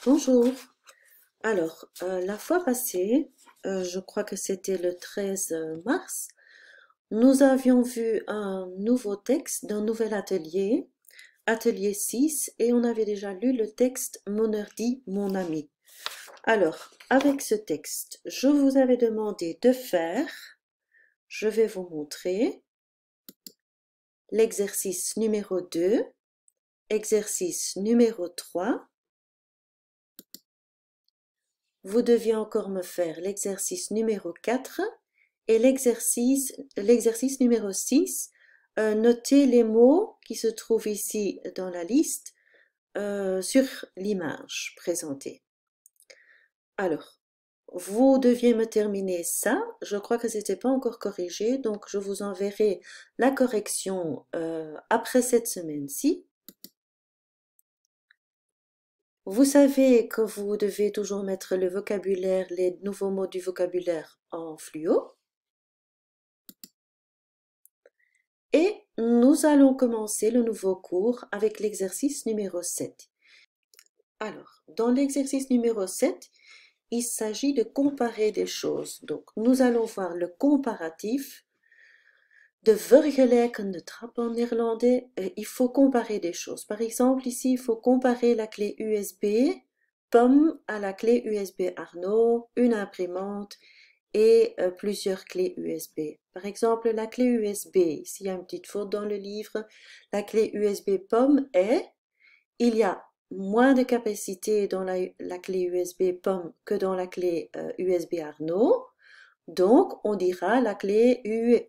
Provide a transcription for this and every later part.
Bonjour. Alors, la fois passée, je crois que c'était le 13 mars, nous avions vu un nouveau texte d'un nouvel atelier, atelier 6, et on avait déjà lu le texte Mon ordi, mon ami. Alors, avec ce texte, je vous avais demandé de faire, je vais vous montrer, l'exercice numéro 2, exercice numéro 3. Vous deviez encore me faire l'exercice numéro 4 et l'exercice numéro 6. Notez les mots qui se trouvent ici dans la liste sur l'image présentée. Alors, vous deviez me terminer ça. Je crois que ce n'était pas encore corrigé, donc je vous enverrai la correction après cette semaine-ci. Vous savez que vous devez toujours mettre le vocabulaire, les nouveaux mots du vocabulaire en fluo. Et nous allons commencer le nouveau cours avec l'exercice numéro 7. Alors, dans l'exercice numéro 7, il s'agit de comparer des choses. Donc, nous allons voir le comparatif. De vergelijken de trap en néerlandais. Il faut comparer des choses. Par exemple, ici, il faut comparer la clé USB POM à la clé USB Arno, une imprimante et plusieurs clés USB. Par exemple, la clé USB, ici il y a une petite faute dans le livre, la clé USB POM est, il y a moins de capacité dans la clé USB POM que dans la clé USB Arno. Donc, on dira la clé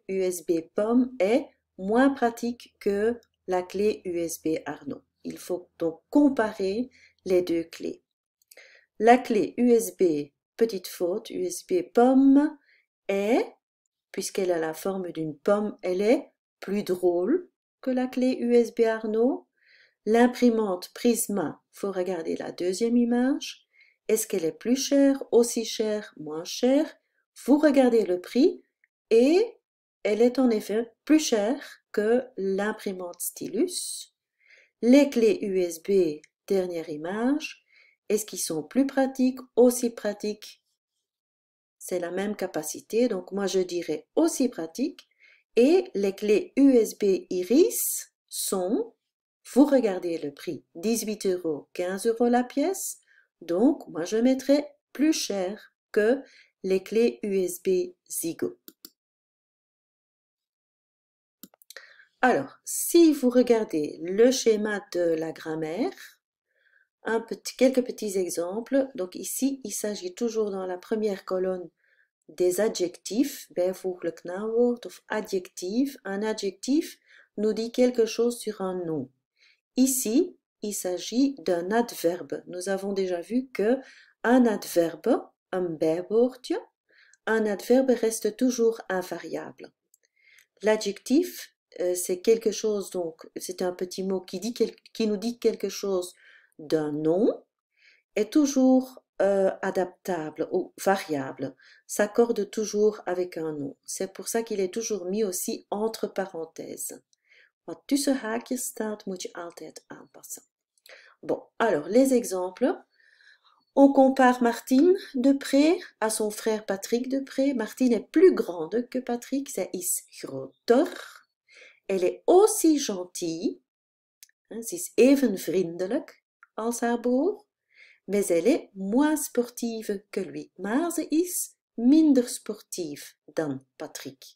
USB POM est moins pratique que la clé USB Arno. Il faut donc comparer les deux clés. La clé USB, petite faute, USB pomme est, puisqu'elle a la forme d'une pomme, elle est plus drôle que la clé USB Arno. L'imprimante Prisma, faut regarder la deuxième image. Est-ce qu'elle est plus chère, aussi chère, moins chère? Vous regardez le prix et elle est en effet plus chère que l'imprimante Stylus. Les clés USB, dernière image, est-ce qu'ils sont plus pratiques, aussi pratiques? C'est la même capacité, donc moi je dirais aussi pratique. Et les clés USB Iris sont, vous regardez le prix, 18 €, 15 € la pièce. Donc moi je mettrais plus cher que les clés USB Zigo. Alors, si vous regardez le schéma de la grammaire, quelques petits exemples. Donc ici, il s'agit toujours dans la première colonne des adjectifs, bijvoeglijk naamwoord of adjectief. Un adjectif nous dit quelque chose sur un nom. Ici, il s'agit d'un adverbe. Nous avons déjà vu que un adverbe, un bijwoordje, un adverbe reste toujours invariable. L'adjectif, c'est quelque chose, donc c'est un petit mot qui nous dit quelque chose d'un nom, est toujours adaptable ou variable, s'accorde toujours avec un nom. C'est pour ça qu'il est toujours mis aussi entre parenthèses. Wat tussen haakjes staat, moet je altijd aanpassen. Bon, alors les exemples. On compare Martine de près à son frère Patrick de près. Martine est plus grande que Patrick, zij is groter. Elle est aussi gentille, ze is even vriendelijk als haar broer, mais elle est moins sportive que lui. Maar ze is minder sportief dan Patrick.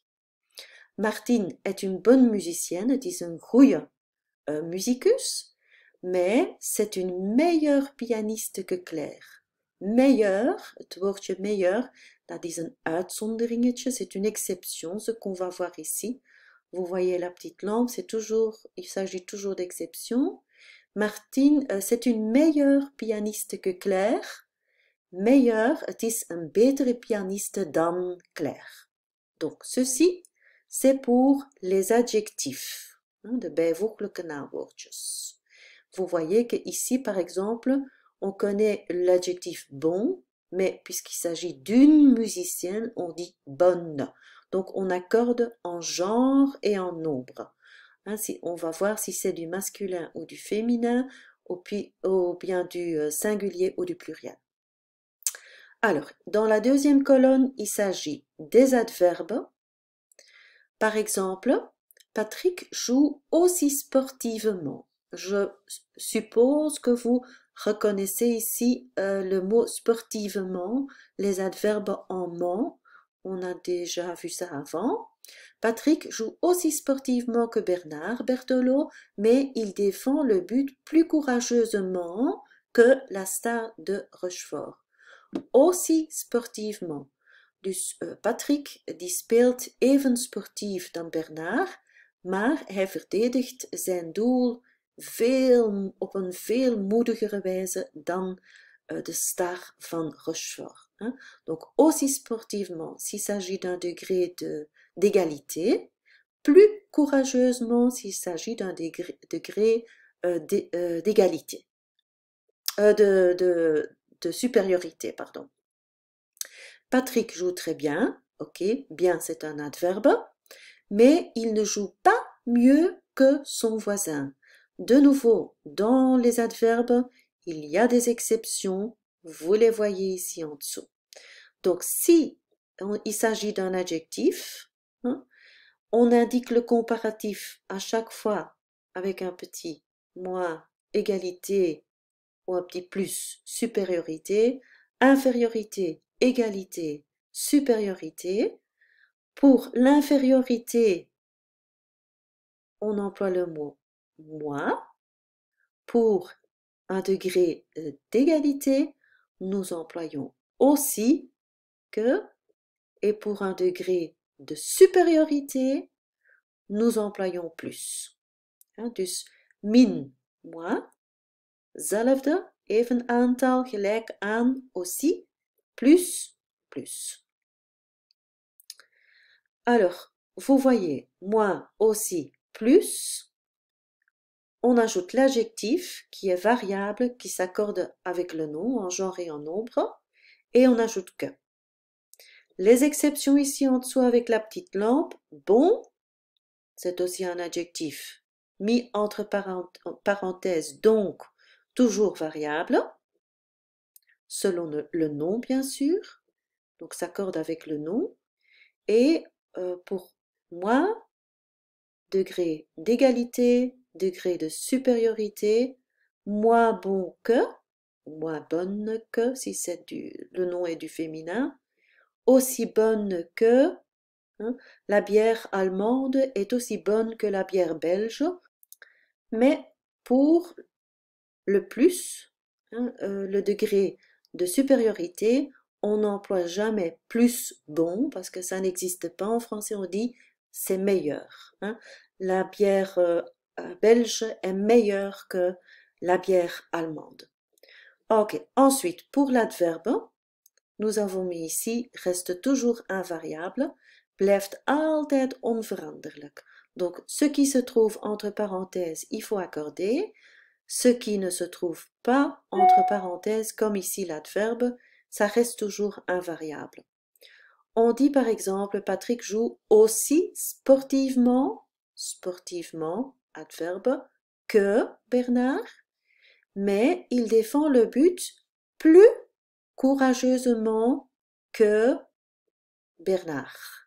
Martine est une bonne musicienne, het is een goede musicus, mais c'est une meilleure pianiste que Claire. Meilleur, het woordje meilleur, dat is een uitzonderingetje, c'est une exception, ce qu'on va voir ici. Vous voyez la petite lampe, il s'agit toujours d'exception. Martine, c'est une meilleure pianiste que Claire. Meilleur, het is een betere pianiste dan Claire. Donc, ceci, c'est pour les adjectifs, de bijvoeglijke naamwoordjes. Vous voyez que ici, par exemple, on connaît l'adjectif bon, mais puisqu'il s'agit d'une musicienne, on dit bonne. Donc, on accorde en genre et en nombre. On va voir si c'est du masculin ou du féminin. ou bien du singulier ou du pluriel. Alors, dans la deuxième colonne, il s'agit des adverbes. Par exemple, Patrick joue aussi sportivement. Je suppose que vous reconnaissez ici le mot sportivement, les adverbes en ment. On a déjà vu ça avant. Patrick joue aussi sportivement que Bernard Berthelot, mais il défend le but plus courageusement que la star de Rochefort. Aussi sportivement. Dus Patrick die speelt even sportief dan Bernard, maar hij verdedigt zijn doel op een veel moedigere wijze dan de star van Rochefort. Donc aussi sportivement s'il s'agit d'un degré d'égalité, plus courageusement s'il s'agit d'un degré d'égalité, de supériorité, pardon. Patrick joue très bien, ok, bien c'est un adverbe, mais il ne joue pas mieux que son voisin. De nouveau, dans les adverbes, il y a des exceptions, vous les voyez ici en dessous. Donc si il s'agit d'un adjectif, on indique le comparatif à chaque fois avec un petit moins, égalité, ou un petit plus, supériorité, infériorité, égalité, supériorité. Pour l'infériorité, on emploie le mot moins. Pour un degré d'égalité, nous employons aussi que. Et pour un degré de supériorité, nous employons plus. Dus min, moins. Zelfde, even aantal, gelijk aan, aussi, plus, plus. Alors, vous voyez, moins, aussi, plus. On ajoute l'adjectif qui est variable, qui s'accorde avec le nom en genre et en nombre, et on ajoute que. Les exceptions ici en dessous avec la petite lampe, bon, c'est aussi un adjectif mis entre parenthèses, donc toujours variable, selon le nom bien sûr, donc s'accorde avec le nom, et pour moi, degré d'égalité, degré de supériorité, moins bon que, moins bonne que, si le nom est du féminin, aussi bonne que, la bière allemande est aussi bonne que la bière belge, mais pour le plus, le degré de supériorité, on n'emploie jamais plus bon parce que ça n'existe pas en français, on dit c'est meilleur. La bière belge est meilleure que la bière allemande. Ok, ensuite pour l'adverbe, nous avons mis ici reste toujours invariable, blijft altijd onveranderlijk. Donc ce qui se trouve entre parenthèses, il faut accorder. Ce qui ne se trouve pas entre parenthèses, comme ici l'adverbe, ça reste toujours invariable. On dit par exemple, Patrick joue aussi sportivement, adverbe, que Bernard, mais il défend le but plus courageusement que Bernard.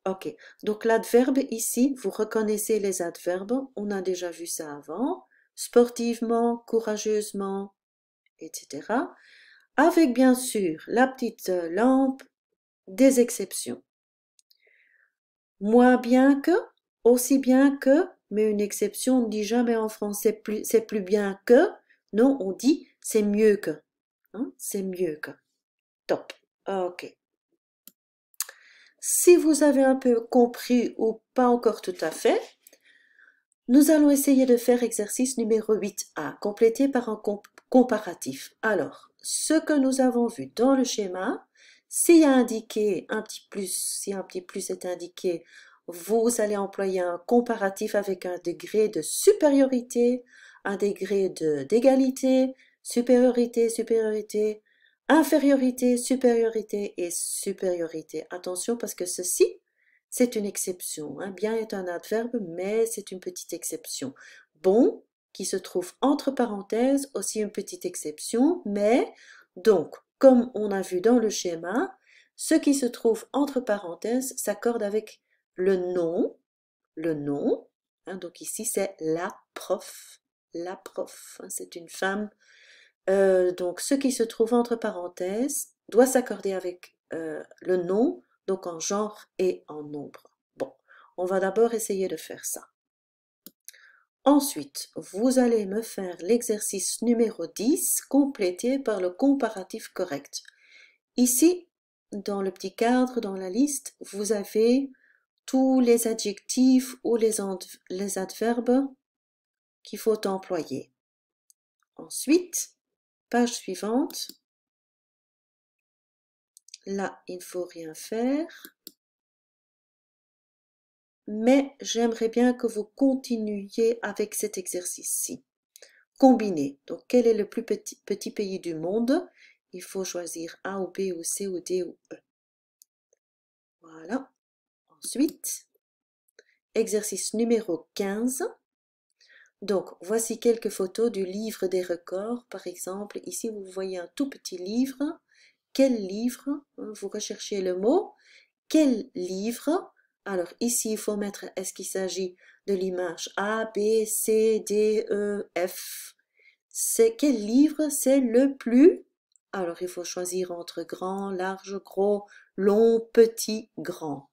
Ok, donc l'adverbe ici, vous reconnaissez les adverbes, on a déjà vu ça avant, sportivement, courageusement, etc. Avec bien sûr la petite lampe des exceptions. Moins bien que, aussi bien que, mais une exception, on ne dit jamais en français c'est plus bien que, non, on dit c'est mieux que. C'est mieux que. Top. Ok. Si vous avez un peu compris ou pas encore tout à fait, nous allons essayer de faire exercice numéro 8a, complété par un comparatif. Alors, ce que nous avons vu dans le schéma, s'il y a indiqué un petit plus, si un petit plus est indiqué, vous allez employer un comparatif avec un degré de supériorité, un degré d'égalité, supériorité, supériorité, infériorité, supériorité et supériorité. Attention parce que ceci, c'est une exception. Bien est un adverbe, mais c'est une petite exception. Bon, qui se trouve entre parenthèses, aussi une petite exception, mais donc, comme on a vu dans le schéma, ce qui se trouve entre parenthèses s'accorde avec le nom, hein, donc ici c'est la prof, hein, c'est une femme. Donc ce qui se trouve entre parenthèses doit s'accorder avec le nom, donc en genre et en nombre. Bon, on va d'abord essayer de faire ça. Ensuite, vous allez me faire l'exercice numéro 10, complété par le comparatif correct. Ici, dans le petit cadre, dans la liste, vous avez tous les adjectifs ou les adverbes qu'il faut employer. Ensuite, page suivante. Là, il ne faut rien faire. Mais j'aimerais bien que vous continuiez avec cet exercice-ci. Combiner. Donc, quel est le plus petit pays du monde? Il faut choisir A ou B ou C ou D ou E. Voilà. Ensuite, exercice numéro 15. Donc, voici quelques photos du livre des records. Par exemple, ici, vous voyez un tout petit livre. Quel livre? Vous recherchez le mot. Quel livre? Alors ici, il faut mettre, est-ce qu'il s'agit de l'image A, B, C, D, E, F? C'est quel livre c'est le plus? Alors il faut choisir entre grand, large, gros, long, petit, grand.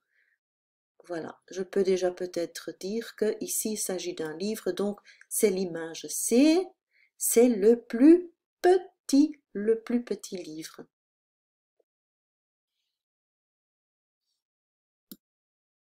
Voilà, je peux déjà peut-être dire que ici il s'agit d'un livre, donc c'est l'image C, c'est le plus petit livre.